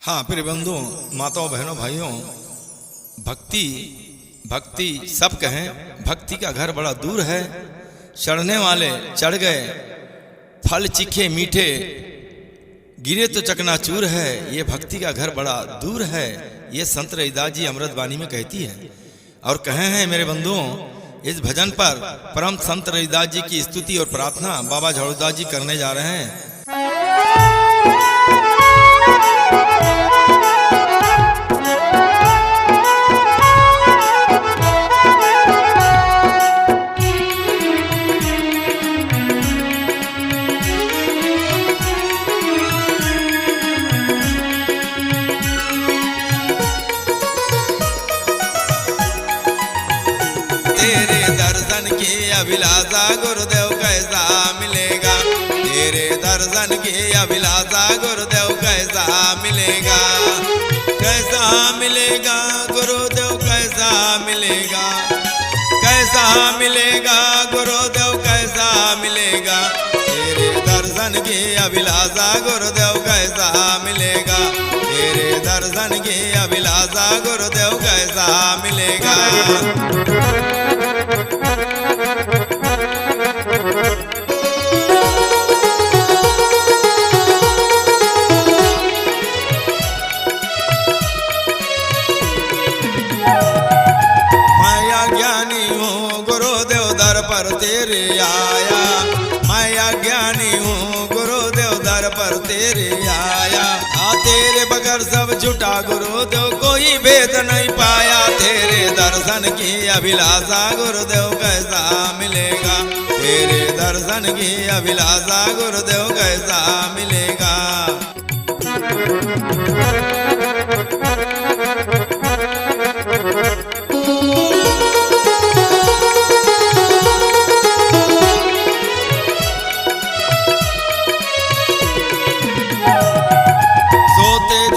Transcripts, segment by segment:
हाँ प्रिय बंधुओं, माताओं, बहनों, भाइयों, भक्ति सब कहें, भक्ति का घर बड़ा दूर है। चढ़ने वाले चढ़ गए, फल चीखे मीठे, गिरे तो चकनाचूर है। ये भक्ति का घर बड़ा दूर है। ये संत रविदास जी अमृतवाणी में कहती है। और कहे हैं मेरे बंधुओं, इस भजन पर परम संत रविदास जी की स्तुति और प्रार्थना बाबा झाड़ूदास जी करने जा रहे हैं। तेरे दर्शन की अभिलाषा गुरुदेव कैसा मिलेगा, तेरे दर्शन की अभिलाषा गुरुदेव कैसा मिलेगा, कैसा मिलेगा गुरुदेव कैसा मिलेगा, कैसा मिलेगा गुरुदेव कैसा मिलेगा, तेरे दर्शन की अभिलाषा गुरुदेव कैसा मिलेगा, तेरे दर्शन की अभिलाषा गुरुदेव कैसा मिलेगा। माया ज्ञानी हूँ गुरुदेव दर पर तेरे आया, माया ज्ञानी हूँ गुरुदेव दर पर तेरे आया। तेरे बगैर सब झूठा गुरुदेव कोई भेद नहीं पाया, तेरे दर्शन की अभिलाषा गुरुदेव कैसा मिलेगा, तेरे दर्शन की अभिलाषा गुरुदेव कैसा मिलेगा।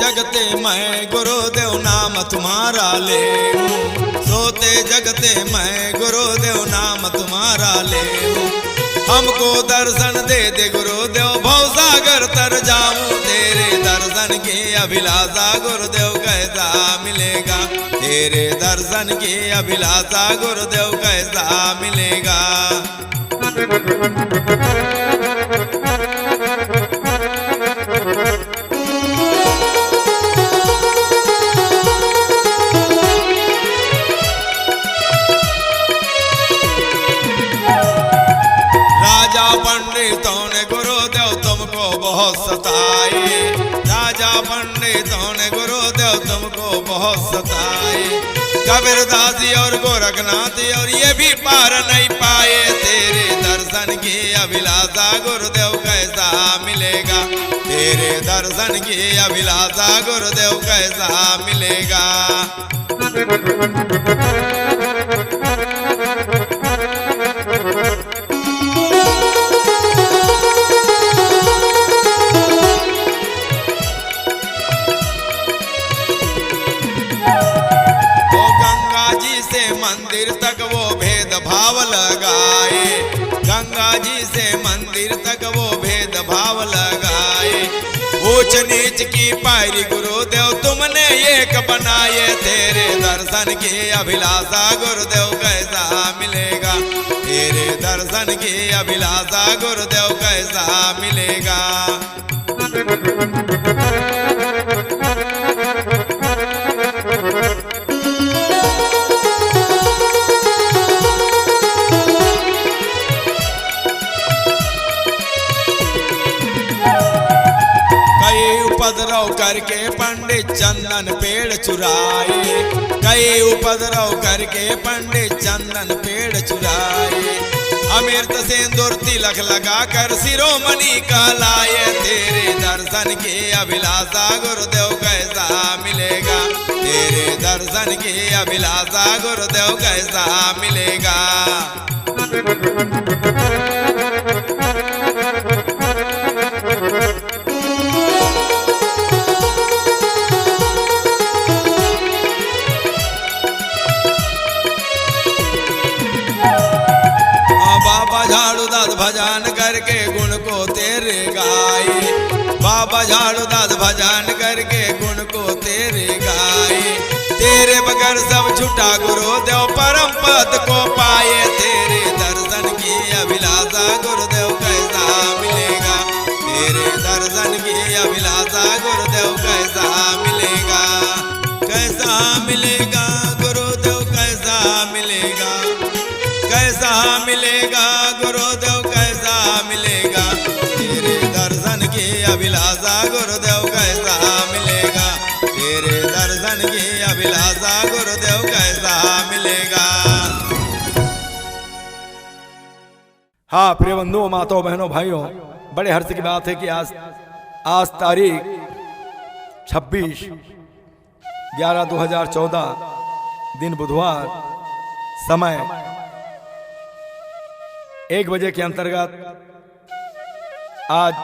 जगते मैं गुरुदेव नाम तुम्हारा ले हूँ, सोते जगते मैं गुरुदेव नाम तुम्हारा ले हूँ। हमको दर्शन दे दे गुरुदेव भवसागर तर जाऊं, तेरे दर्शन की अभिलाषा गुरुदेव कैसा मिलेगा, तेरे दर्शन की अभिलाषा गुरुदेव कैसा मिलेगा। पंडितों ने गुरुदेव तुमको बहुत सताए, राजा पंडितों ने गुरुदेव तुमको बहुत सताए। कबीरदासी और गोरखनाथ और ये भी पार नहीं पाए, तेरे दर्शन की अभिलाषा गुरुदेव कैसा मिलेगा, तेरे दर्शन की अभिलाषा गुरुदेव कैसा मिलेगा। मंदिर तक वो भेद भाव लगाए, गंगा जी से मंदिर तक वो भेद भाव लगाए। ऊंच नीच की पायरी गुरुदेव तुमने एक बनाए, तेरे दर्शन की अभिलाषा गुरुदेव कैसा मिलेगा, तेरे दर्शन की अभिलाषा गुरुदेव कैसा मिलेगा। उपद्रव करके पंडित चंदन पेड़ चुराए, कई उपद्रव करके पंडित चंदन पेड़ चुराए। अमृत सिंदूर तिलक लगा कर शिरोमणि कहलाए, तेरे दर्शन की अभिलाषा गुरुदेव कैसा मिलेगा, तेरे दर्शन की अभिलाषा गुरुदेव कैसा मिलेगा। बाबा झाड़ूदास भजन करके गुण को तेरे गाए, बाबा झाड़ूदास भजन करके गुण तेरे बगैर सब छूटा गुरुदेव परम पद को पाए, तेरे दर्शन की अभिलाषा गुरुदेव कैसा मिलेगा, तेरे दर्शन की अभिलाषा गुरुदेव कैसा मिलेगा, कैसा मिलेगा गुरुदेव कैसा मिलेगा, कैसा मिलेगा गुरुदेव कैसा मिलेगा, तेरे दर्शन की अभिलाषा गुरुदेव कैसा मिलेगा, तेरे दर्शन की अभिलाषा गुरुदेव कैसा मिलेगा। हाँ प्रिय बंधुओं, माताओं, बहनों, भाइयों, बड़े हर्ष की बात है कि आज तारीख 26/11/2014 दिन बुधवार, समय 1 बजे के अंतर्गत आज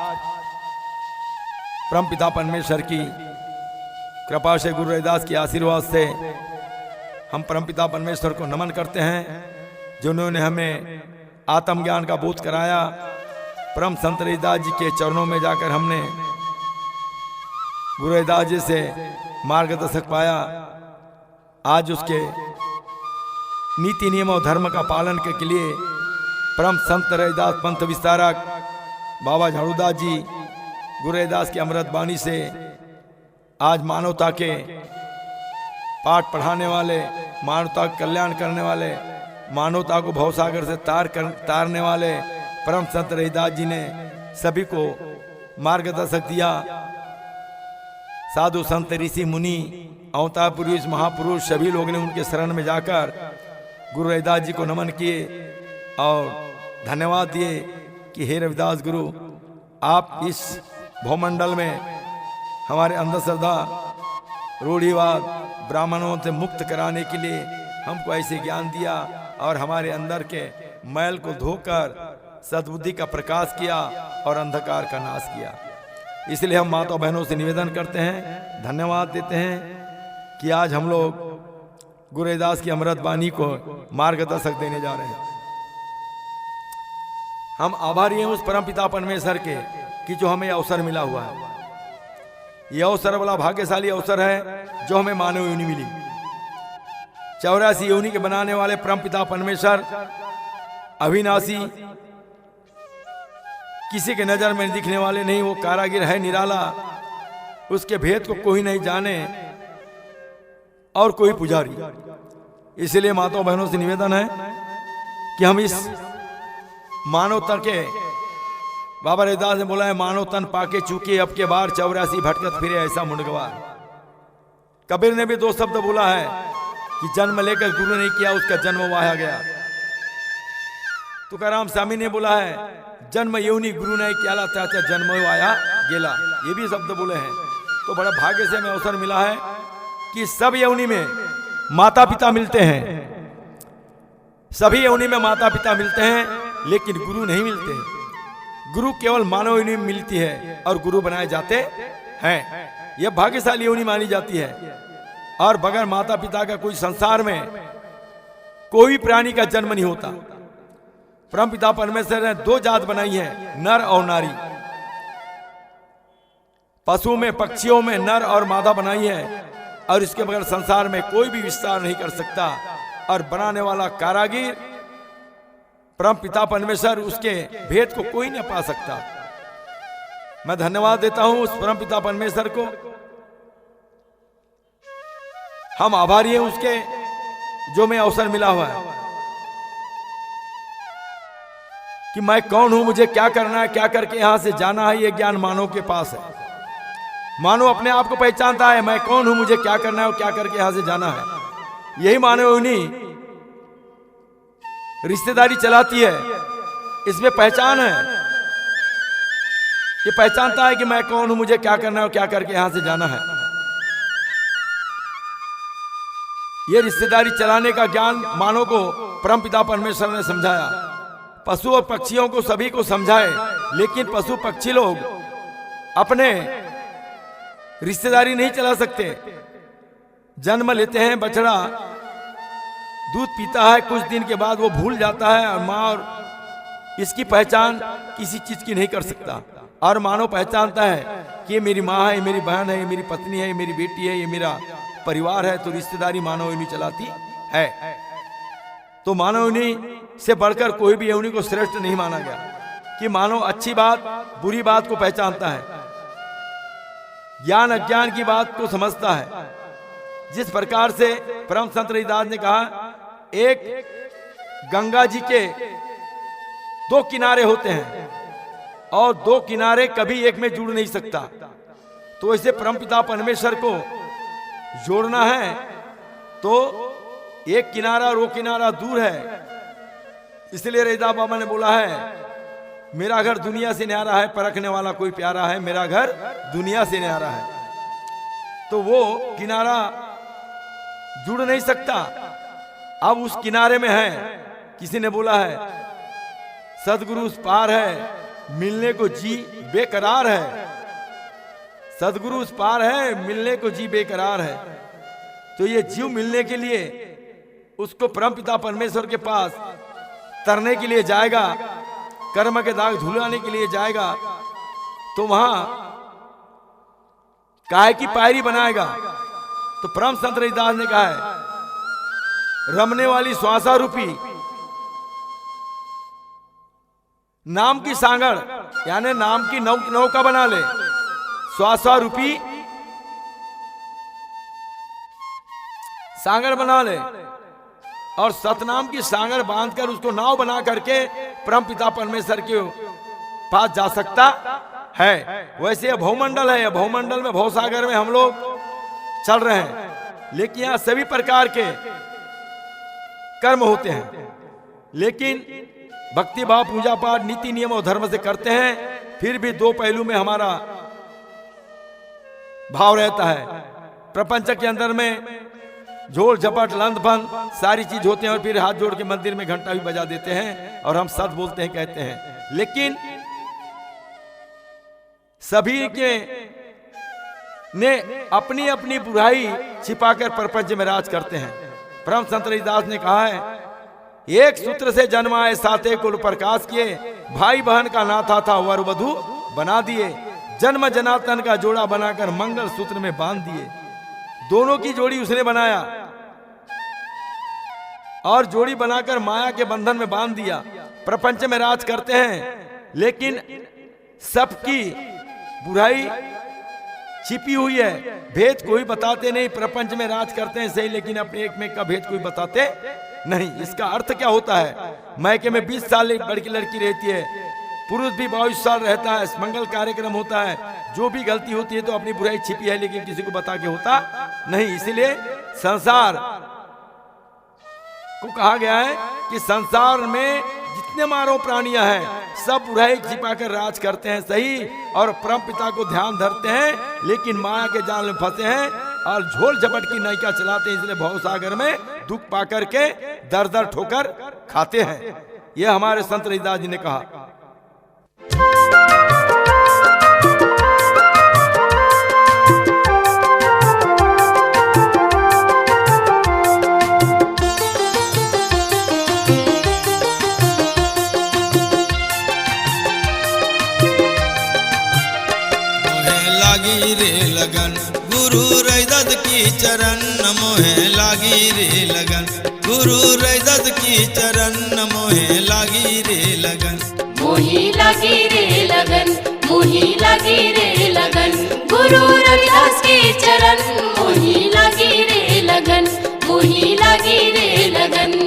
परमपिता परमेश्वर की कृपा से, गुरु रविदास के आशीर्वाद से हम परमपिता परमेश्वर को नमन करते हैं, जिन्होंने हमें आत्मज्ञान का बोध कराया। परम संत रविदास जी के चरणों में जाकर हमने गुरु रविदास जी से मार्गदर्शक पाया। आज उसके नीति नियम और धर्म का पालन के लिए परम संत रविदास पंथ विस्तारक बाबा झाड़ूदास जी गुरु रविदास की अमृत वाणी से आज मानवता के पाठ पढ़ाने वाले, मानवता का कल्याण करने वाले, मानवता को भवसागर से तारने वाले परम संत रविदास जी ने सभी को मार्गदर्शक दिया। साधु संत ऋषि मुनि अवतार पुरुष महापुरुष सभी लोगों ने उनके शरण में जाकर गुरु रविदास जी को नमन किए और धन्यवाद दिए कि हे रविदास गुरु, आप इस भूमंडल में हमारे अंधश्रद्धा, रूढ़िवाद, ब्राह्मणों से मुक्त कराने के लिए हमको ऐसे ज्ञान दिया और हमारे अंदर के मैल को धोकर सद्बुद्धि का प्रकाश किया और अंधकार का नाश किया। इसलिए हम माता बहनों से निवेदन करते हैं, धन्यवाद देते हैं कि आज हम लोग गुरु रविदास की अमृत वाणी को मार्गदर्शक देने जा रहे हैं। हम आभारी हैं उस परमपिता परमेश्वर के कि जो हमें अवसर मिला हुआ है। यह अवसर बड़ा भाग्यशाली अवसर है जो हमें मानव योनि मिली। 84 योनि के बनाने वाले परमपिता परमेश्वर अविनाशी, किसी के नजर में दिखने वाले नहीं, वो कारागिर है निराला, उसके भेद को कोई नहीं जाने और कोई पुजारी। इसलिए माताओं बहनों से निवेदन है कि हम इस मानव तन के, बाबा रविदास ने बोला है, मानव तन पाके चूके अब के बार 84 भटकत फिरे ऐसा मुंडगवार। कबीर ने भी 2 शब्द बोला है कि जन्म लेकर गुरु नहीं किया उसका जन्म वाया गया। तुकाराम स्वामी ने बोला है, जन्म योनि गुरु नहीं किया त्याचा जन्म वाया गेला। ये भी शब्द बोले हैं। तो बड़ा भाग्य से हमें अवसर मिला है कि सब योनि में माता पिता मिलते हैं, सभी योनि में माता पिता मिलते हैं, लेकिन गुरु नहीं मिलते। गुरु केवल मानव योनि में मिलती है और गुरु बनाए जाते हैं। यह भाग्यशाली योनि मानी जाती है। और बगैर माता पिता का कोई संसार में कोई प्राणी का जन्म नहीं होता। परमपिता परमेश्वर ने 2 जात बनाई है, नर और नारी। पशु में, पक्षियों में नर और मादा बनाई है और इसके बगैर संसार में कोई भी विस्तार नहीं कर सकता। और बनाने वाला कारागिर परमपिता परमेश्वर, उसके भेद को कोई नहीं पा सकता। मैं धन्यवाद देता हूं उस परमपिता परमेश्वर को। हम आभारी हैं उसके जो मैं अवसर मिला हुआ है कि मैं कौन हूं, मुझे क्या करना है, क्या करके यहां से जाना है। यह ज्ञान मानव के पास है। मानव अपने आप को पहचानता है, मैं कौन हूं, मुझे क्या करना है और क्या करके यहां से जाना है। यही मानव योनि रिश्तेदारी चलाती है, इसमें पहचान है। ये पहचानता है कि मैं कौन हूं, मुझे क्या करना है और क्या करके यहां से जाना है। ये रिश्तेदारी चलाने का ज्ञान मानव को परमपिता परमेश्वर ने समझाया। पशु और पक्षियों को सभी को समझाए, लेकिन पशु पक्षी लोग अपने रिश्तेदारी नहीं चला सकते। जन्म लेते हैं, बछड़ा दूध पीता है, कुछ दिन के बाद वो भूल जाता है और माँ और इसकी पहचान किसी चीज की नहीं कर सकता। और मानव पहचानता है कि ये मेरी माँ है, ये मेरी बहन है, ये मेरी पत्नी है, ये मेरी बेटी है, ये मेरा परिवार है तो रिश्तेदारी मानव योनि चलाती है। तो मानव योनि से बढ़कर कोई भी योनि को श्रेष्ठ नहीं माना गया कि मानव अच्छी बात बुरी बात को पहचानता है, ज्ञान अज्ञान की बात को समझता है। जिस प्रकार से परम संत रविदास ने कहा, एक गंगा जी के दो किनारे होते हैं और दो किनारे कभी एक में जुड़ नहीं सकता, तो ऐसे परमपिता परमेश्वर को जोड़ना है तो एक किनारा और वो किनारा दूर है। इसलिए रविदास बाबा ने बोला है, मेरा घर दुनिया से न्यारा है, परखने वाला कोई प्यारा है, मेरा घर दुनिया से न्यारा है। तो वो किनारा जुड़ नहीं सकता, अब उस किनारे में है। किसी ने बोला है सदगुरु उस पार है, मिलने को जी बेकरार है। सदगुरु उस पार है, मिलने को जी बेकरार है। तो ये जीव मिलने के लिए उसको परमपिता परमेश्वर के पास तरने के लिए जाएगा, कर्म के दाग धुलाने के लिए जाएगा, तो वहां काहे की पायरी बनाएगा। तो परम संत रविदास ने कहा है, रमने वाली श्वासा रूपी नाम की सांगड़, यानी नाम की नौका बना ले, श्वासा रूपी सांगड़ बना ले और सतनाम की सांगड़ बांधकर उसको नाव बना करके परम पिता परमेश्वर के पास जा सकता है। वैसे यह भवमंडल है, भवमंडल में भवसागर में हम लोग चल रहे हैं, लेकिन यहां सभी प्रकार के कर्म होते हैं, लेकिन भक्ति भाव पूजा पाठ नीति नियम और धर्म से करते हैं। फिर भी दो पहलू में हमारा भाव रहता है। प्रपंच के अंदर में झोल झपट लंद बंद सारी चीज होते हैं और फिर हाथ जोड़ के मंदिर में घंटा भी बजा देते हैं और हम सच बोलते हैं कहते हैं, लेकिन सभी के ने अपनी अपनी बुराई छिपाकर प्रपंच में राज करते हैं। परम संत रविदास ने कहा है, एक सूत्र से जन्माए साते कुल प्रकाश किए, भाई बहन का नाता था वर वधु बना दिए, जन्म जनातन का जोड़ा बनाकर मंगल सूत्र में बांध दिए। दोनों की जोड़ी उसने बनाया और जोड़ी बनाकर माया के बंधन में बांध दिया। प्रपंच में राज करते हैं, लेकिन सबकी बुराई छिपी हुई है, भेद कोई बताते नहीं। प्रपंच में राज करते हैं सही, लेकिन अपने एक में का भेद कोई बताते नहीं। इसका अर्थ क्या होता है, मैके में 20 साल एक बड़ी लड़की रहती है, पुरुष भी 22 साल रहता है, मंगल कार्यक्रम होता है, जो भी गलती होती है तो अपनी बुराई छिपी है, लेकिन किसी को बता के होता नहीं। इसीलिए संसार को कहा गया है कि संसार में जितने मानव प्राणियां हैं सब बुराई छिपाकर राज करते हैं सही, और परम पिता को ध्यान धरते हैं, लेकिन माया के जाल में फंसे हैं और झोल झपट की नैका चलाते हैं। इसलिए भवसागर में दुख पाकर के दर दर ठोकर खाते हैं। यह हमारे संत रविदास जी ने कहा। लागी रे लगन गुरु रविदास की चरण, मोहे लागी रे लगन गुरु रविदास की चरण, मोहे लागी रे लगन, मोही लागी रे लगन, मोही लागी रे लगन गुरु रविदास के चरण, मोही लागी रे लगन, मोही लागी रे लगन।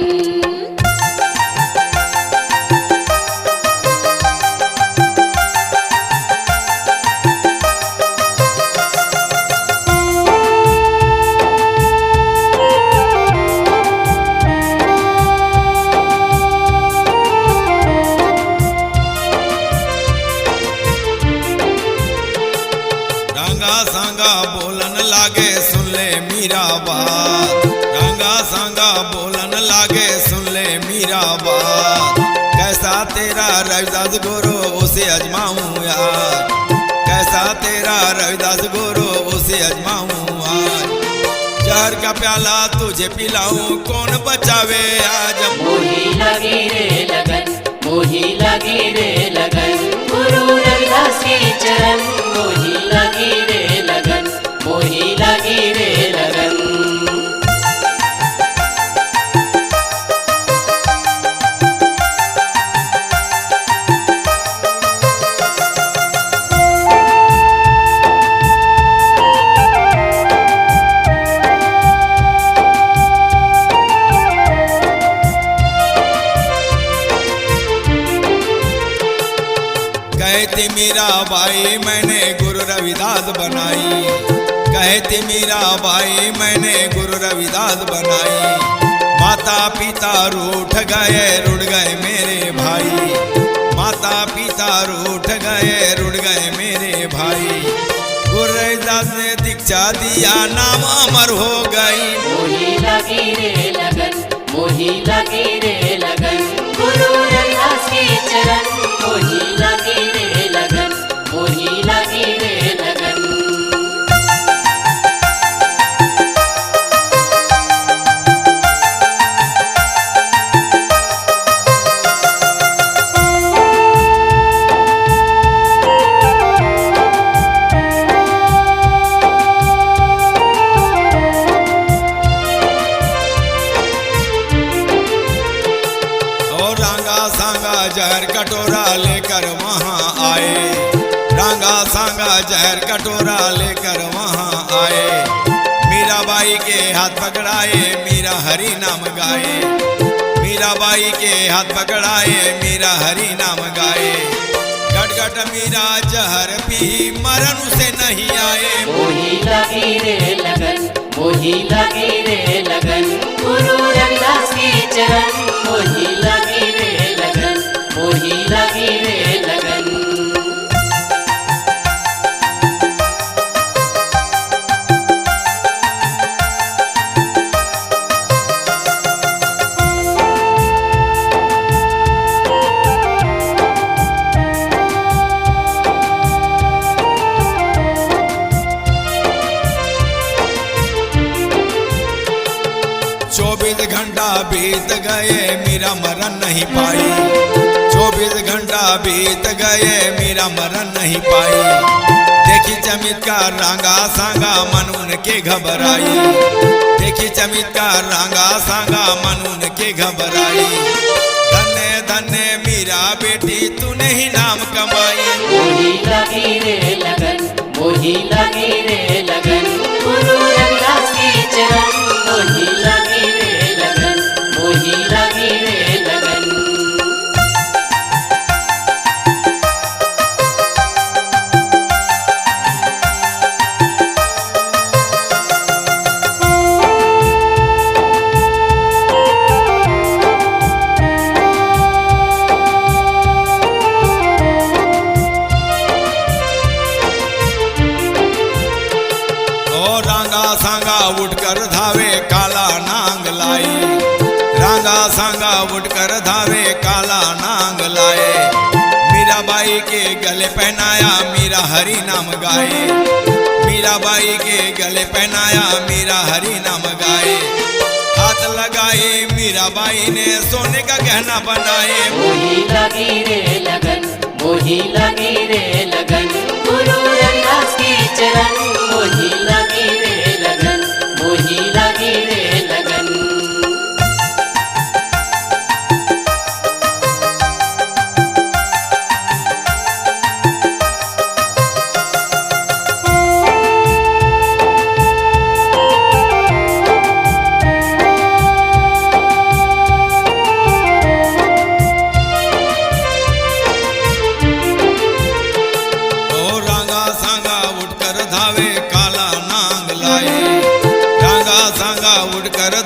सांगा बोलन लागे सुन ले मीरा बात, रंगा सांगा बोलन लागे सुन ले मीरा बात, कैसा तेरा रविदास गुरु उसे अजमाऊं यार, कैसा तेरा रविदास गुरु उसे अजमाऊं आज, जहर का प्याला तुझे पिलाऊं कौन बचावे आज। मोही लगी रे लगन, मोही लगी रे लगन गुरु रविदास के चरण, मोही लगी रे लगन, मोही लगी रे लगन। मीरा बाई मैंने गुरु रविदास बनाई, कहती मीरा बाई मैंने गुरु रविदास बनाई। माता पिता रूठ गए रुड़ गए मेरे भाई, माता पिता रूठ गए रुड़ गए मेरे भाई। गुरु रविदास ने दीक्षा दिया नाम अमर हो गई। मोही लगी रे लगन, मोही लगी रे लगन, गुरु रविदास के चरण। मोही लगी रे लगन, मोही लगी रे लगन। जहर कटोरा लेकर वहाँ आए, रांगा सांगा जहर कटोरा लेकर वहाँ आए। मीराबाई के हाथ पकड़ाए मीरा हरि नाम गाए, मीराबाई के हाथ पकड़ाए मीरा हरि नाम गाए। गट गट मीरा जहर पी मरण उसे नहीं आए। मोही लगी रे लगन, मोही लगी रे लगन, गुरु रविदास के चरण। मोही लगी रे लगन, मोही लगी रे लगन। घंटा बीत गए मीरा मरण नहीं पाई, 24 घंटा बीत गए मीरा मरण नहीं पाई। देखी चमत्कार रांगा सांगा मन उनके घबराई, देखी चमत्कार रांगा सांगा मन उनके घबराई। धन्य धन्य मीरा बेटी तूने ही नाम कमाई। मोही लगी रे लगन, मोही लगी रे लगन, गुरु रविदास के चरण। मोही लगी रे लगन, मोही लगी रे लगन। उठकर धावे काला नांग लाई, रांगा सांगा उठकर धावे काला नांग लाए। मीराबाई के गले पहनाया मीरा हरि नाम गाए, मीराबाई के गले पहनाया मीरा हरि नाम गाए। हाथ लगाए मीराबाई ने सोने का गहना बनाए। मोही लगी रे लगन, मोही लगी रे लगन, गुरु रविदास के चरण। मोही लगी रे लगन, मोही लगी रे लगन।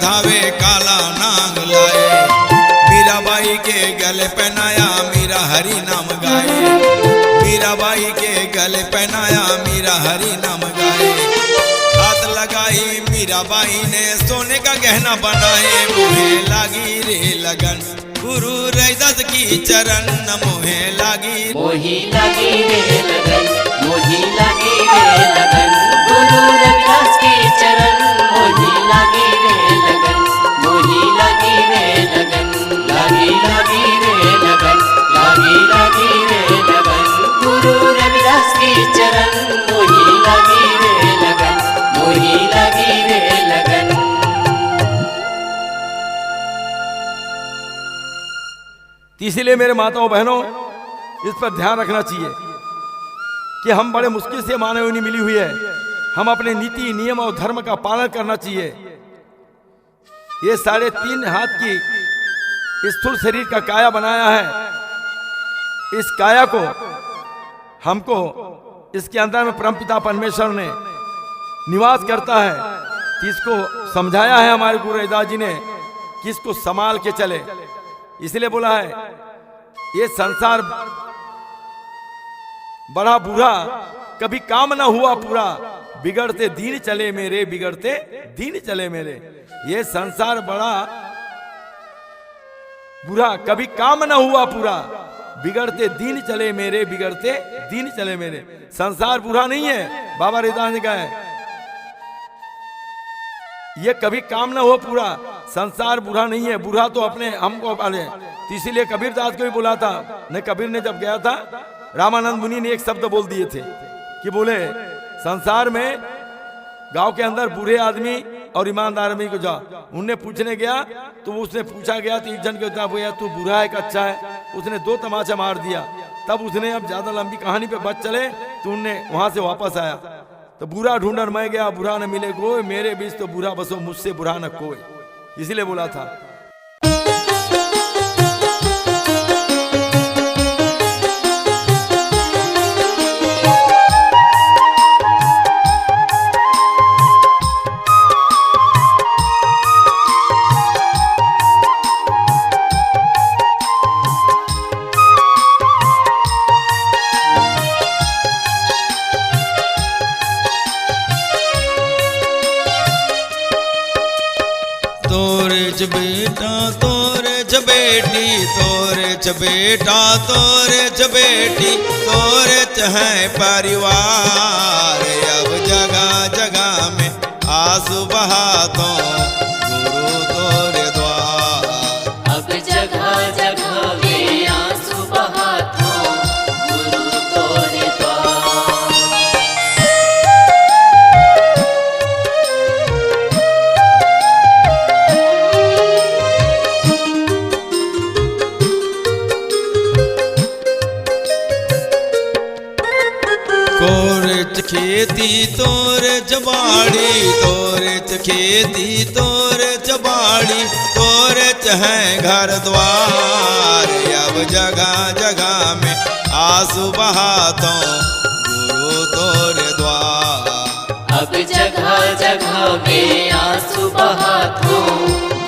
धावे काला नांग लाए। मीराबाई के गले पहनाया मीरा हरि नाम गाए, मीराबाई के गले पहनाया मीरा हरि नाम गाए। हाथ लगाई मीराबाई ने सोने का गहना बनाए। मोहे लागी रे लगन गुरु रविदास की चरण। मोहे लागी, मोही लगी रे लगन, मोही लगी रे लगन, गुरु रविदास के चरण। मोही लगी रे लगन, मोही लगी रे लगन, लगी लगी रे लगन, लगी लगी रे लगन, गुरु रविदास के चरण। मोही लगी रे लगन, मोही लगी रे लगन। इसीलिए मेरे माताओं बहनों इस पर ध्यान रखना चाहिए कि हम बड़े मुश्किल से मानव योनि मिली हुई है, हम अपने नीति नियम और धर्म का पालन करना चाहिए। ये 3.5 हाथ की स्थूल शरीर का काया बनाया है, इस काया को हमको इसके अंदर में परमपिता परमेश्वर ने निवास करता है कि इसको समझाया है हमारे गुरु रविदास जी ने कि इसको संभाल के चले। इसलिए बोला है ये संसार बड़ा बुरा, कभी काम ना हुआ पूरा, बिगड़ते दिन चले मेरे, बिगड़ते दिन चले मेरे। ये संसार बड़ा बुरा, कभी काम ना हुआ पूरा, बिगड़ते दिन चले मेरे, बिगड़ते दिन चले मेरे। संसार बुरा नहीं है, बाबा रविदास ने कहा है ये कभी काम ना हो पूरा, संसार बुरा नहीं है, बुरा तो अपने हमको पाले। तो इसीलिए कबीर दास को भी बोला था, ने कबीर ने जब गया था रामानंद मुनि ने एक शब्द बोल दिए थे कि बोले संसार में गांव के अंदर बूढ़े आदमी और ईमानदार आदमी को जा, उनने पूछने गया तो उसने पूछा गया तो एक जन के होता भैया तू बुरा है कि अच्छा है, उसने 2 तमाचा मार दिया। तब उसने अब ज्यादा लंबी कहानी पे बच चले तो उनने वहां से वापस आया तो बुरा ढूंढर मैं गया, बुरा न मिले कोई, मेरे बीच तो बुरा बसो मुझसे बुरा न कोई। इसीलिए बोला था बेटा तोरे च बेटी, तोरे च बेटा तोरे च बेटी, तोरे च है परिवार। अब जगह जगह में आंसू बहातो गुरु तोरे द्वार। अब जगह जगह में आंसू बहातो गुरु तोरे द्वार। तोरे च खेती तोरे च बाड़ी, तोरे च खेती तोरे च बाड़ी, तोरे च है घर द्वार। अब जगह जगह में आंसू बहातो गुरु तोरे द्वार। अब जगह जगह में आंसू बहातो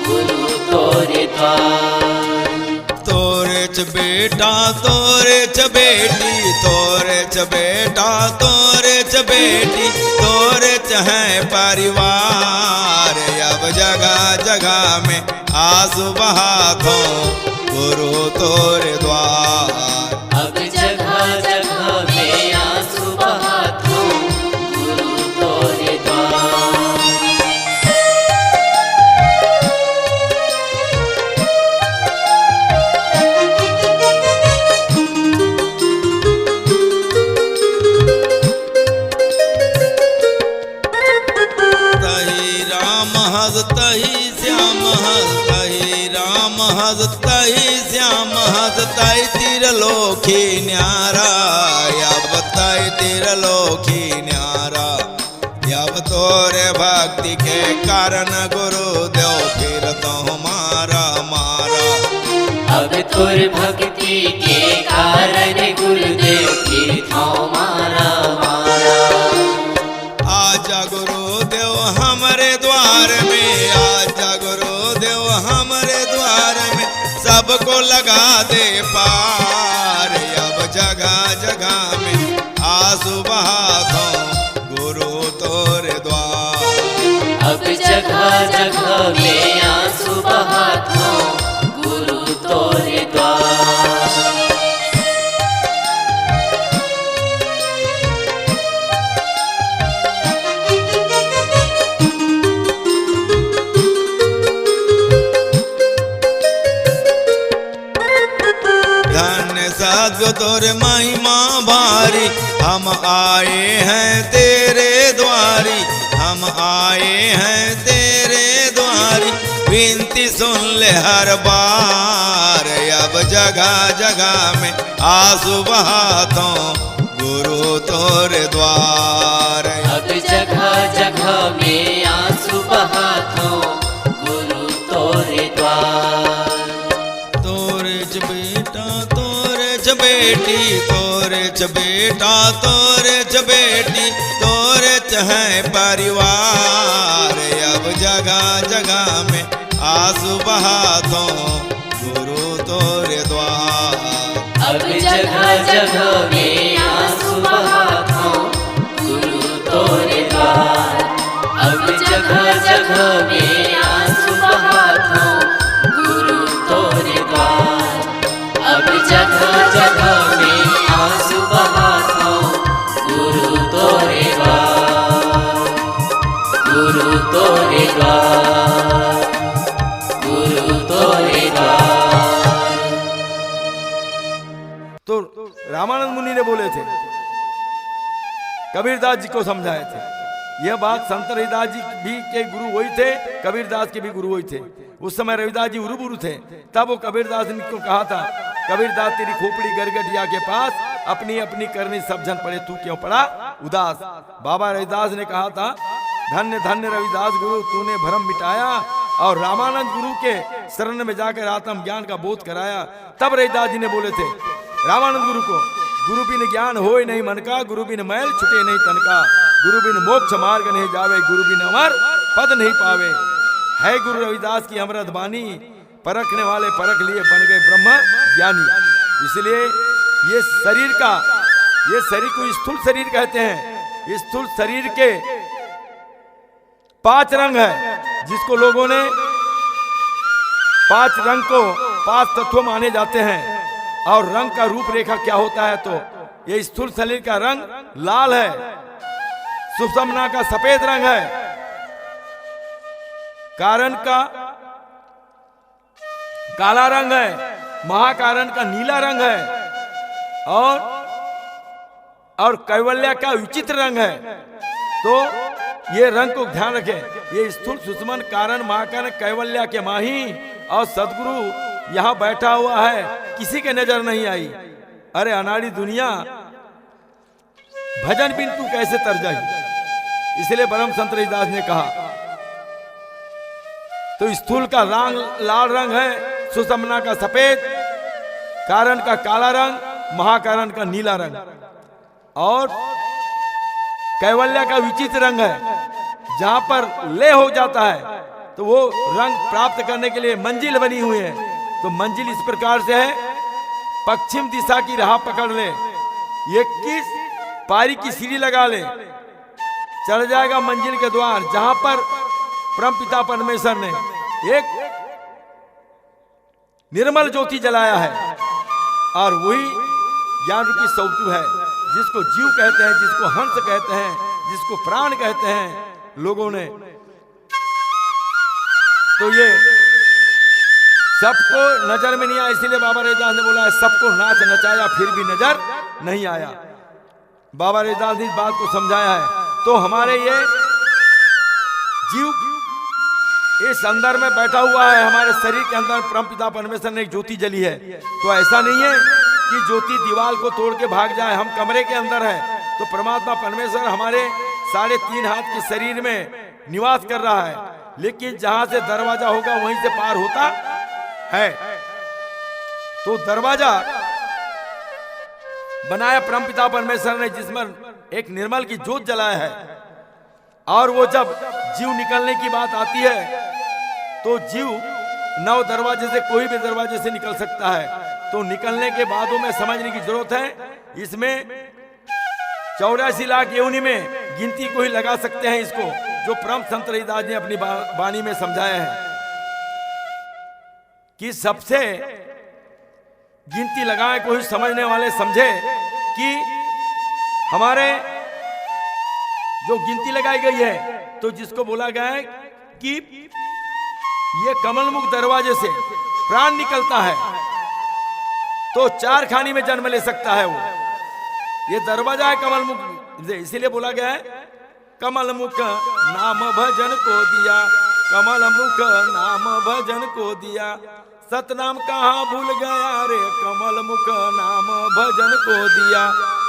गुरु तोरे द्वार। तोरे च बेटा तोरे च बेटी, तोरे च बेटा तोरे च बेटी, तोरे च है परिवार। अब जगह जगह में आंसू बहातो गुरु तोरे द्वार। अब जगह जगह में आंसू बहातो गुरु तोरे द्वार। तही श्याम हस, तही राम हस, तही श्याम हस, तही तिरलोकी न्यारा। अब तही तिरलोकी न्यारा। अब तोरे भक्ति के कारण गुरुदेव फिर तो मारा मारा। अब तोर भक्ति के कारण गुरुदेव फिर तो मारा मारा। आजा गुरुदेव हमारे द्वार में, आजा गुरुदेव हमारे द्वार में, सबको लगा दे पार। अब जगह जगह में आंसू बहातो गुरु तोरे द्वार। अब जगह जगह में आंसू बहातो गुरु तोरे द्वार। सद्गुरु तोरे महिमा भारी, हम आए हैं तेरे द्वारी, हम आए हैं तेरे द्वारी, विनती सुन ले हर बार। अब जगह जगह में आंसू बहातो गुरु तोरे द्वार। अब जगह जगह में आंसू बहातो गुरु तोरे द्वार। तोरे च बेटा तोरे च बेटी, बेटी तोरे च बेटा तोरे च बेटी तोरे च है परिवार। अब जगह जगह में आंसू बहातों गुरु तोरे द्वार। अब जगह जगह में आंसू बहाता गुरु तोरे द्वार। अब जगह जगह में आंसू बहाता गुरु तोरे द्वार। अब जगह जगह में आंसू बहाता गुरु तोरे द्वार। गुरु तोरे द्वार। गुरु तोरे द्वार। तो रामानंद मुनि ने बोले थे, कबीरदास जी को समझाए थे। यह बात संत रविदास जी भी के गुरु वही थे, कबीरदास के भी गुरु वही थे। उस समय रविदास जी उरुबुरु थे, तब वो कबीरदास ने को कहा था, कबीरदास तेरी खोपड़ी गरगटिया के पास अपनी अपनी करनी सब जन पड़े, तू क्यों पड़ा उदास। बाबा रविदास ने कहा था, धन्य धन्य रविदास गुरु तूने भ्रम मिटाया और रामानंद गुरु के शरण में जाकर आत्म ज्ञान का बोध कराया। तब रविदास जी ने बोले थे रामानंद गुरु को, गुरु बिन ज्ञान होय नहीं मन का, गुरु बिन मैल छुटे नहीं तन का, गुरु बिन मोक्ष मार्ग नहीं जावे, गुरु बिन अमर पद नहीं पावे। है गुरु रविदास की अमृत वाणी, परखने वाले परख लिए बन गए ब्रह्म ज्ञानी। इसलिए ये शरीर का, ये शरीर को स्थूल शरीर कहते हैं। स्थूल शरीर के 5 रंग है, जिसको लोगों ने 5 रंग को 5 तत्व माने जाते हैं। और रंग का रूप रेखा क्या होता है, तो ये स्थूल शरीर का रंग लाल है, सुषुम्ना का सफेद रंग है, कारण का काला रंग है, महाकारण का नीला रंग है और कैवल्य का विचित्र रंग है। तो ये रंग को ध्यान रखें। ये स्थूल सुषुम्न कारण महाकारण कैवल्य के माही और सदगुरु यहां बैठा हुआ है, किसी के नजर नहीं आई। अरे अनाड़ी दुनिया भजन बिन तू कैसे तर जाई। इसलिए परम संत रविदास ने कहा, तो स्थूल का रंग लाल रंग है, सुषुम्ना का सफेद, कारण का काला रंग, महाकारण का नीला रंग और कैवल्य का विचित्र रंग है। जहां पर लय हो जाता है तो वो रंग प्राप्त करने के लिए मंजिल बनी हुई है। तो मंजिल इस प्रकार से है, पश्चिम दिशा की राह पकड़ ले, 21 पारी की सीढ़ी लगा ले, चढ़ जाएगा मंजिल के द्वार, जहां पर परम पिता परमेश्वर ने एक निर्मल ज्योति जलाया है। और वही ज्ञान रूपी सौतु है, जिसको जीव कहते हैं, जिसको हंस कहते हैं, जिसको प्राण कहते हैं लोगों ने। तो ये सबको नजर में नहीं आया, इसीलिए बाबा रविदास ने बोला है, सबको नाच नचाया फिर भी नजर नहीं आया। बाबा रविदास ने इस बात को समझाया है। तो हमारे ये जीव इस अंदर में बैठा हुआ है, हमारे शरीर के अंदर परमपिता परमेश्वर ने एक ज्योति जली है। तो ऐसा नहीं है कि ज्योति दीवार को तोड़ के भाग जाए। हम कमरे के अंदर है तो परमात्मा परमेश्वर हमारे 3.5 हाथ के शरीर में निवास कर रहा है, लेकिन जहां से दरवाजा होगा वहीं से पार होता है। तो दरवाजा बनाया परमपिता परमेश्वर ने, जिसमें एक निर्मल की ज्योत जलाया है। और वो जब जीव निकलने की बात आती है तो जीव 9 दरवाजे से कोई भी दरवाजे से निकल सकता है। तो निकलने के बादों में समझने की जरूरत है। इसमें 84 लाख योनि में गिनती को ही लगा सकते हैं इसको, जो परम संत रविदास ने अपनी वाणी में समझाया है कि सबसे गिनती लगाए, कोई समझने वाले समझे कि हमारे जो गिनती लगाई गई है, तो जिसको बोला गया है कि ये कमलमुख दरवाजे से प्राण निकलता है तो 4 खानी में जन्म ले सकता है वो। ये दरवाजा है कमलमुख, इसीलिए बोला गया है कमलमुख नाम भजन को दिया, कमलमुख नाम भजन को दिया, सतनाम कहाँ भूल गया रे, कमलमुख नाम भजन को दिया,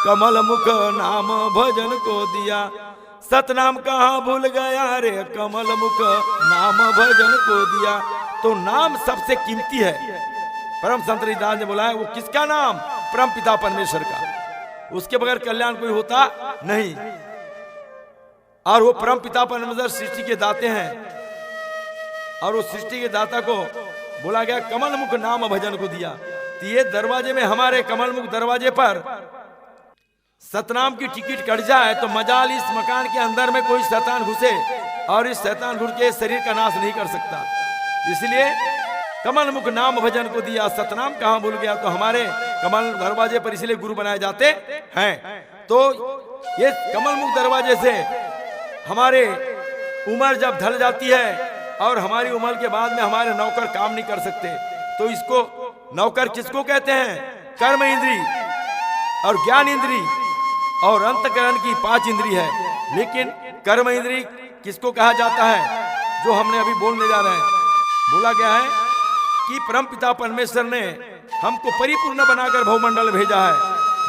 कमलमुख नाम भजन को दिया, सतनाम कहाँ भूल गया रे, कमलमुख नाम भजन को दिया। तो नाम सबसे कीमती है। परम संत रविदास ने बोला है, वो किसका नाम? परम पिता परमेश्वर का, उसके बगैर कल्याण कोई होता नहीं। और वो परम पिता परमेश्वर सृष्टि के दाते हैं, और वो सृष्टि के दाता को बोला गया कमल मुख नाम भजन को दिया। तो ये दरवाजे में, हमारे कमल मुख दरवाजे पर सतनाम की टिकट कट जाए तो मजाल इस मकान के अंदर में कोई शैतान घुसे और इस शैतान घुस के शरीर का नाश नहीं कर सकता। इसलिए कमल मुख नाम भजन को दिया। सतनाम कहाँ भूल गया? तो हमारे कमल दरवाजे पर इसलिए गुरु बनाए जाते हैं। तो ये कमल मुख दरवाजे से हमारे उम्र जब ढल जाती है और हमारी उम्र के बाद में हमारे नौकर काम नहीं कर सकते, तो इसको नौकर किसको कहते हैं? कर्म इंद्री और ज्ञान इंद्री और अंतकरण की 5 इंद्री है। लेकिन कर्म इंद्री किसको कहा जाता है? जो हमने अभी बोलने जा रहे हैं। बोला गया है कि परमपिता परमेश्वर ने हमको परिपूर्ण बनाकर भवमंडल भेजा है।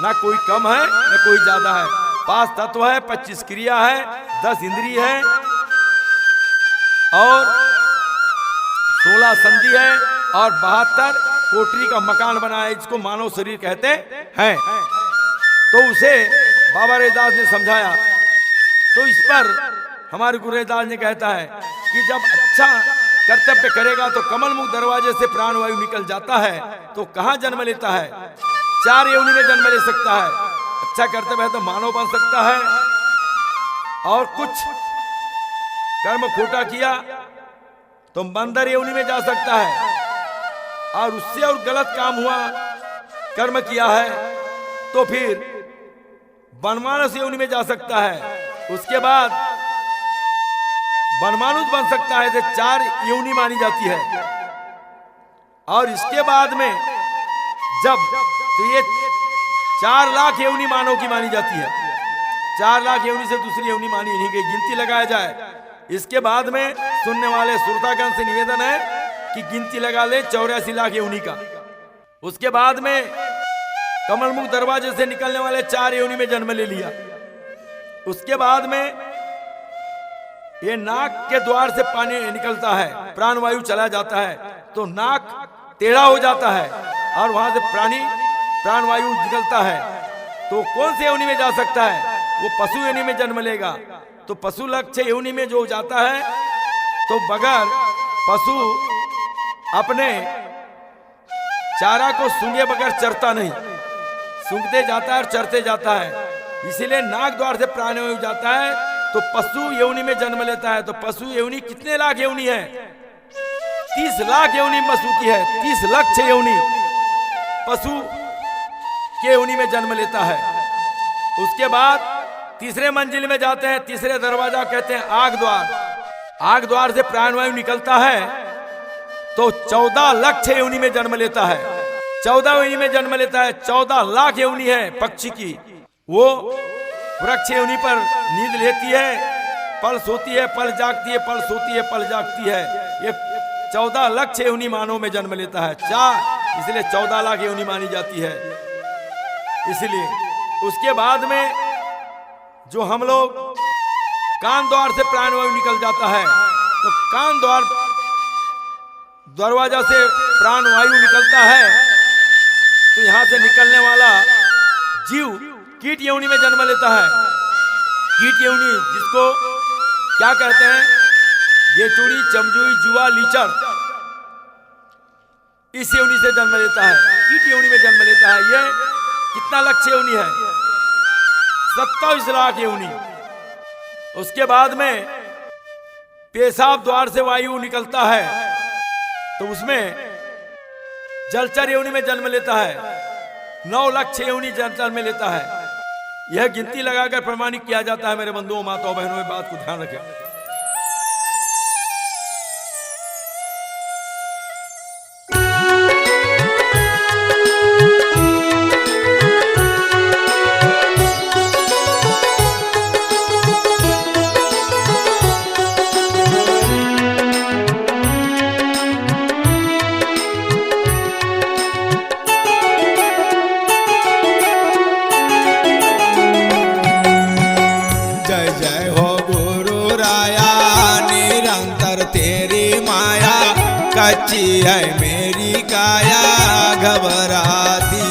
ना कोई कम है ना कोई ज्यादा है। 5 तत्व है, 25 क्रिया है, 10 इंद्रिय है और 16 संधि है और 72 कोठरी का मकान बना है। इसको मानव शरीर कहते हैं। तो उसे बाबा रविदास ने समझाया। तो इस पर हमारे गुरु रविदास ने कहता है कि जब अच्छा कर्तव्य करेगा तो कमल मुख दरवाजे से प्राणवायु निकल जाता है, तो कहाँ जन्म लेता है? 4 योनि में जन्म ले सकता है। अच्छा कर्तव्य है तो मानव बन सकता है, और कुछ कर्म खोटा किया तो बंदर योनि में जा सकता है, और उससे और गलत काम हुआ, कर्म किया है तो फिर वनमानुष योनि में जा सकता है। उसके बाद वनमानुष बन सकता है। 4 योनि मानी जाती है। और इसके बाद में जब तो ये 4 लाख योनि मानव की मानी जाती है। 4 लाख योनि से दूसरी योनि मानी नहीं गई। गिनती लगाया जाए। इसके बाद में सुनने वाले श्रोतागण से निवेदन है कि गिनती लगा ले 84 लाख योनि का। उसके बाद में कमल मुख दरवाजे से निकलने वाले 4 योनि में जन्म ले लिया। उसके बाद में ये नाक के द्वार से पानी निकलता है, प्राणवायु चला जाता है, तो नाक टेढ़ा हो जाता है और वहां से प्राणवायु निकलता है। तो कौन से योनि में जा सकता है? वो पशु योनि में जन्म लेगा। तो पशु लक्ष्य योनि में जो जाता है तो बगैर पशु अपने चारा को सूंघे बगैर चरता नहीं, सूंघते जाता है और चरते जाता है। इसीलिए नाक द्वार से प्राणवायु जाता है तो पशु योनि में जन्म लेता है। तो पशु योनि कितने लाख योनि है? 30 लाख योनि पशु की है। 30 लक्ष योनि पशु के योनि में जन्म लेता है। उसके बाद तीसरे मंजिल में जाते हैं। तीसरे दरवाजा कहते हैं आग द्वार। आग द्वार से प्राणवायु निकलता है तो 14 लक्ष योनि में जन्म लेता है। 14 योनि में जन्म लेता है। 14 लाख योनि है पक्षी की। वो वृक्ष योनि पर नींद लेती है, पल सोती है, पल जागती है, पल सोती है, पल जागती है। ये 14 लक्ष योनि मानव में जन्म लेता है। इसलिए 14 लाख योनि मानी जाती है। इसलिए उसके बाद में जो हम लोग कान द्वार से प्राणवायु निकल जाता है, तो कान द्वार दरवाजा से प्राणवायु निकलता है, तो यहां से निकलने वाला जीव कीट योनि में जन्म लेता है। कीट योनि जिसको क्या कहते हैं? गेचुड़ी, चमजुई, जुआ, लीचर, इस योनि से जन्म लेता है। कीट योनि में जन्म लेता है। ये कितना लक्ष्य योनि है? 27 लाख योनि। उसके बाद में पेशाब द्वार से वायु निकलता है, तो उसमें जलचर योनि में जन्म लेता है। 9 लक्ष योनि जलचर में लेता है। यह गिनती लगाकर प्रमाणित किया जाता है। मेरे बंधुओं, माताओं, बहनों, इस बात को ध्यान रखें। कच्ची है मेरी काया घबराती।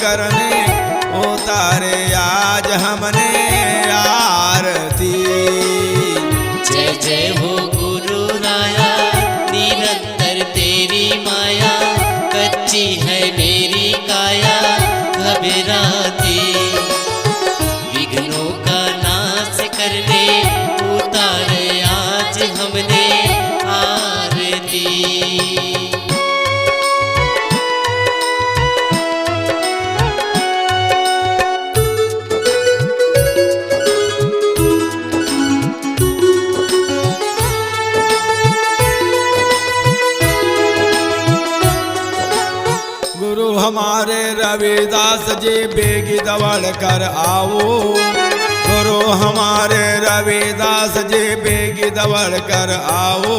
करने उतारे आज हमने आरती। जय जय हो गुरु राया, निरंतर तेरी माया, कच्ची है मेरी काया घबराती। विघ्नों का नाश करने उतारे आज हमने आरती। गुरु हमारे रविदास जी बेगी दौड़ कर आओ। गुरु हमारे रविदास जी बेगी दौड़ कर आओ।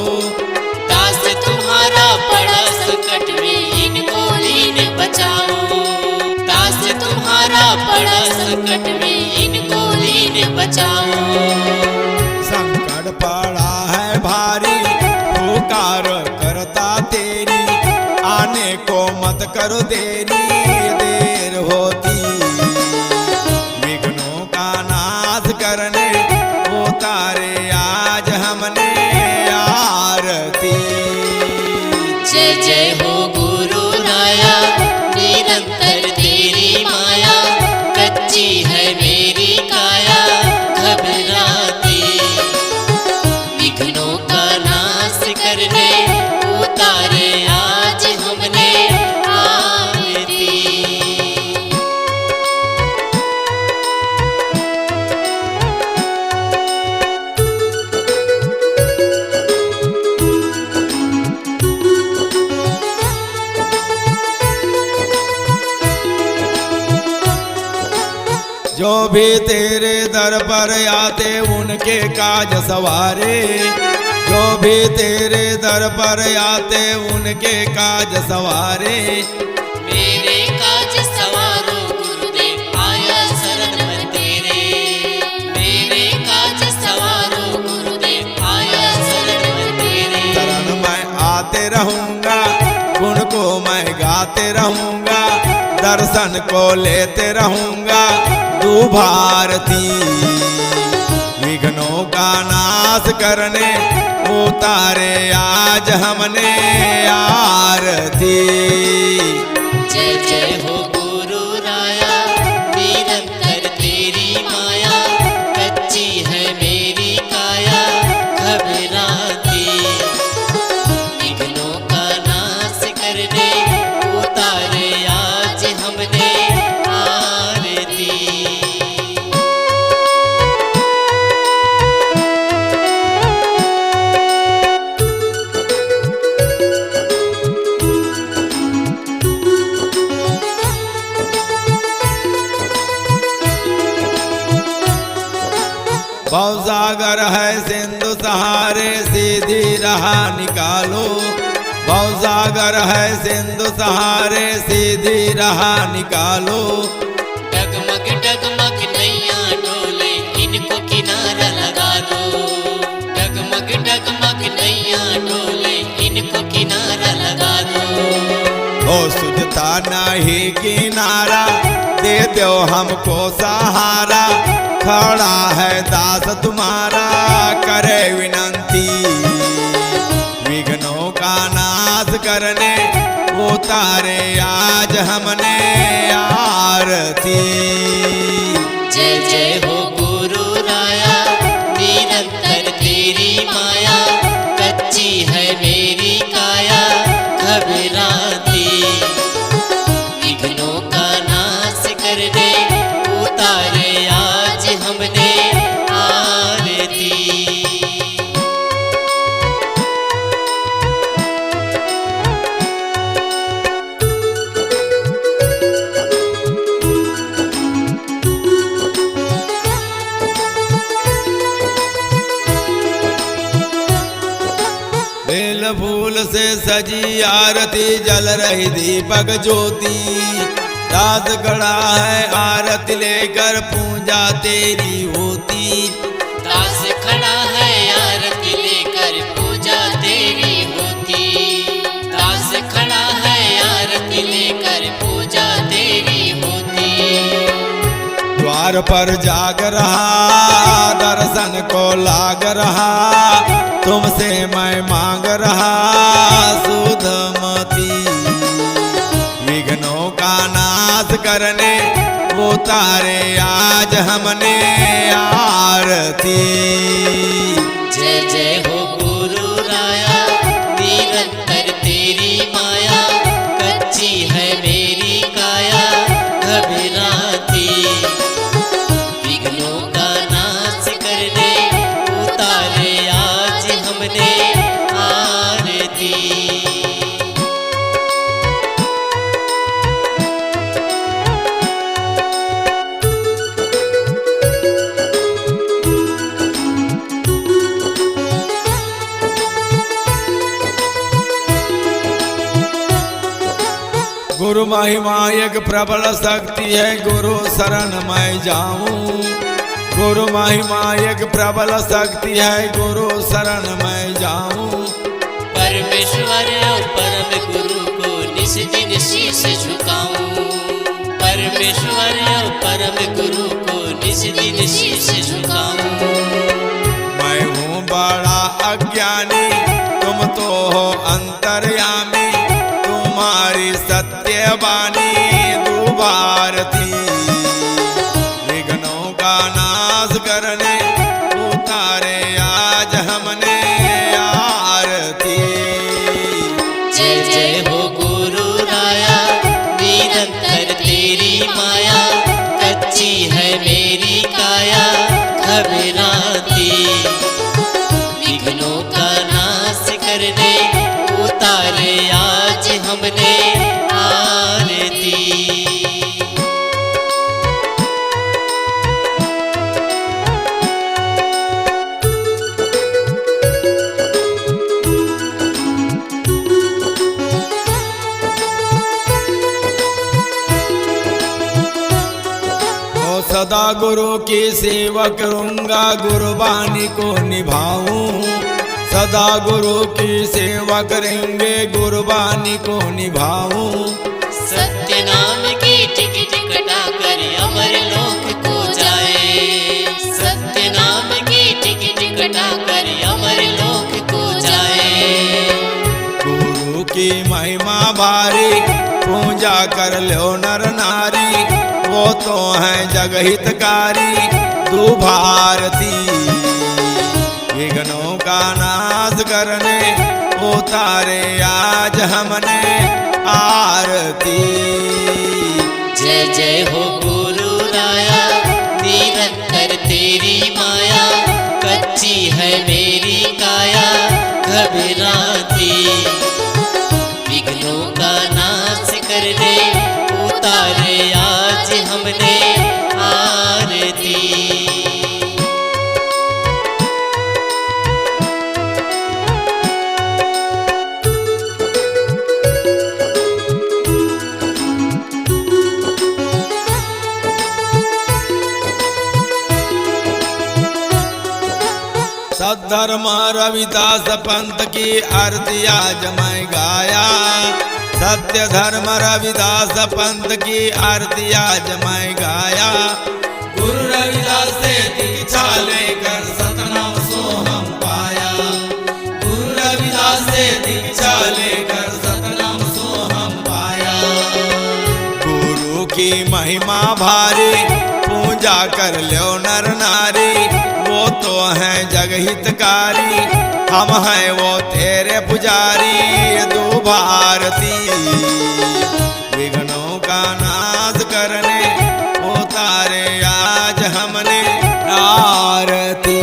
दास तुम्हारा पड़ा संकट में इनको लीन बचाओ। दास तुम्हारा पड़ा संकट में इनको लीन बचाओ। संकट पड़ा है भारी, पुकार करता तेरी, आने को मत करो देरी, देर होती। विघ्नों का नाश करने उतारे आज हमने आरती। जय जय हो गुरु राया, निरंतर तेरी माया, कच्ची है मेरी काया घबराती। विघ्नों का नाश करने उतारे आज हमने आरती। जो भी तेरे दर पर आते उनके काज सवारे। जो भी तेरे दर पर आते उनके काज सवारे। मेरे काज सवारो गुरुदेव आया शरण में तेरे। मेरे काज सवारो गुरुदेव आया शरण में तेरे। शरण में आते रहूंगा, गुण को मैं गाते रहूंगा, दर्शन को लेते रहूंगा भारती। विघ्नों का नाश करने उतारे आज हमने आरती। जय जय हो गुरु राया, निरंतर तेरी माया, कच्ची है मेरी काया घबराती। विघ्नों का नाश करने उतारे आज हमने आरती। भवसागर है सिंधु सहारे, सीधी रहा निकालो। भवसागर है सिंधु सहारे, सीधी रहा निकालो। डगमग डगमग नैया डोले, इनको किनारा लगा दो। डगमग डगमग नैया डोले, इनको किनारा लगा दो। ओ सुझता नहीं किनारा, दे दो हमको सहारा, खड़ा है दास तुम्हारा करे विनंती। विघ्नों का नाश करने उतारे आज हमने आरती। जय जय हो गुरु राया, निरंतर तेरी माया, कच्ची है मेरी काया घबराती। विघ्नों का नाश करने उतारे आज हमने आरती। बेल फूल से सजी आरती, जल रही दीपक ज्योति। दास खड़ा है आरती लेकर, पूजा तेरी होती। दास खड़ा है आरती लेकर, पूजा तेरी होती। दास खड़ा है आरती लेकर, पूजा तेरी होती। द्वार पर जाग रहा, दर्शन को लाग रहा, तुमसे मैं मांग रहा सुधमती। विघ्नों का नाश करने उतारे आज हमने आरती। जय जय हो गुरु राया, निरंतर तेरी माया, कच्ची है मेरी काया घबराती। विघ्नों का नाश करने उतारे आज हमने आरती। गुरु महिमा एक प्रबल शक्ति है, गुरु शरण मैं जाऊं। गुरु महिमा एक प्रबल शक्ति है, गुरु शरण मैं जाऊं। परमेश्वर और परम गुरु को निस दिन शीश झुकाऊं। परमेश्वर और परम गुरु को निस दिन शीश झुकाऊं। मैं हूँ बड़ा अज्ञानी, तुम तो हो अंतर्यामी, तुम्हारी सत्यवाणी दुभारती। विघ्नों का नाश करने उतारे आज हमने आरती। जय जय हो गुरु राया, निरंतर तेरी माया, कच्ची है मेरी काया घबराती। विघ्नों का नाश करने उतारे आज हमने आरती। सदा गुरु की सेवा करूंगा, गुरुबानी को निभाऊं। सदा गुरु की सेवा करेंगे, गुरुबानी को निभाऊं। सत्य नाम की टिकट कटाकर अमर लोक को जाए। सत्य नाम की टिकट कटाकर अमर लोक को जाए। गुरु की महिमा भारी, पूजा कर लो नर नारी, वो तो है जगहितकारी दुभारती। विघ्नों का नाश करने उतारे आज हमने आरती। जय जय हो गुरु राया, निरंतर तेरी माया, कच्ची है मेरी काया घबराती। विघ्नों का नाश करने उतारे आज हमने आरती। सद्धर्म रविदास पंथ की आरती आज मैं गाया। सत्य धर्म रविदास पंथ की आरती आज मैं गाया। गुरु रविदास से दीक्षा लेकर सतनाम सोहम पाया। गुरु रविदास से दीक्षा लेकर सतनाम सोहम पाया। गुरु की महिमा भारी, पूजा कर लो नर नारी, वो तो है जगहितकारी, हम हैं वो तेरे पुजारी दुभारती। विघ्नों का नाश करने उतारे आज हमने आरती।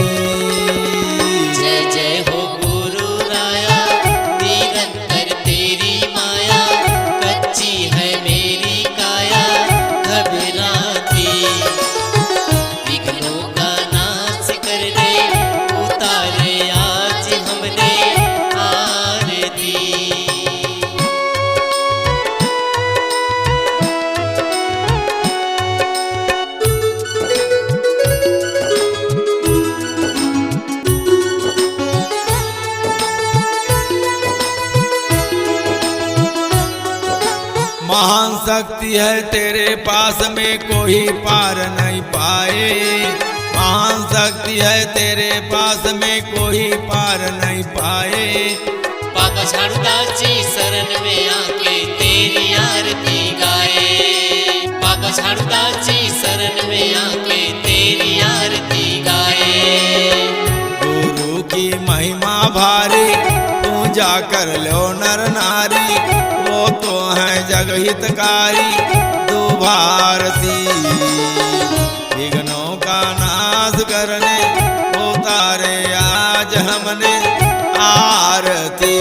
जय जय हो गुरु राया, निरंतर तेरी माया, कच्ची है मेरी काया घबराती। विघ्नों का नाश करने उतारे आज हमने आरती। महान शक्ति है तेरे पास में कोई पार नहीं पाए, महान शक्ति है तेरे पास में कोई पार नहीं पाए। बाबा झाड़ूदास जी शरण में आके तेरी आरती गाए, बाबा झाड़ूदास जी शरण में आके तेरी आरती गाए। गुरु की महिमा भारी पूजा कर लो नर नारी, वो तो है जगहितकारी दो भारती। विघ्नों का नाश करने उतारे आज हमने आरती।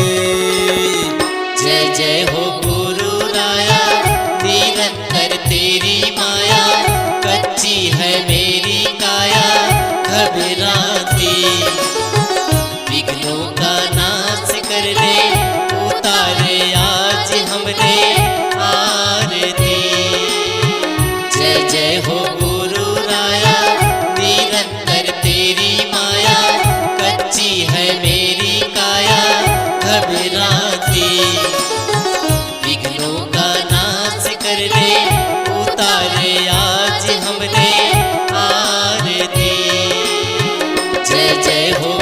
जय जय हो गुरु राया, निरंतर तेरी माया, कच्ची है मेरी काया घबराती। विघ्नों का नाश कर ले उतारे आज हमने आरती। जय जय हो गुरु राया, निरंतर तेरी माया, कच्ची है मेरी काया घबराती। विघ्नों का नाश कर ले उतारे आज हमने आरती। जय जय हो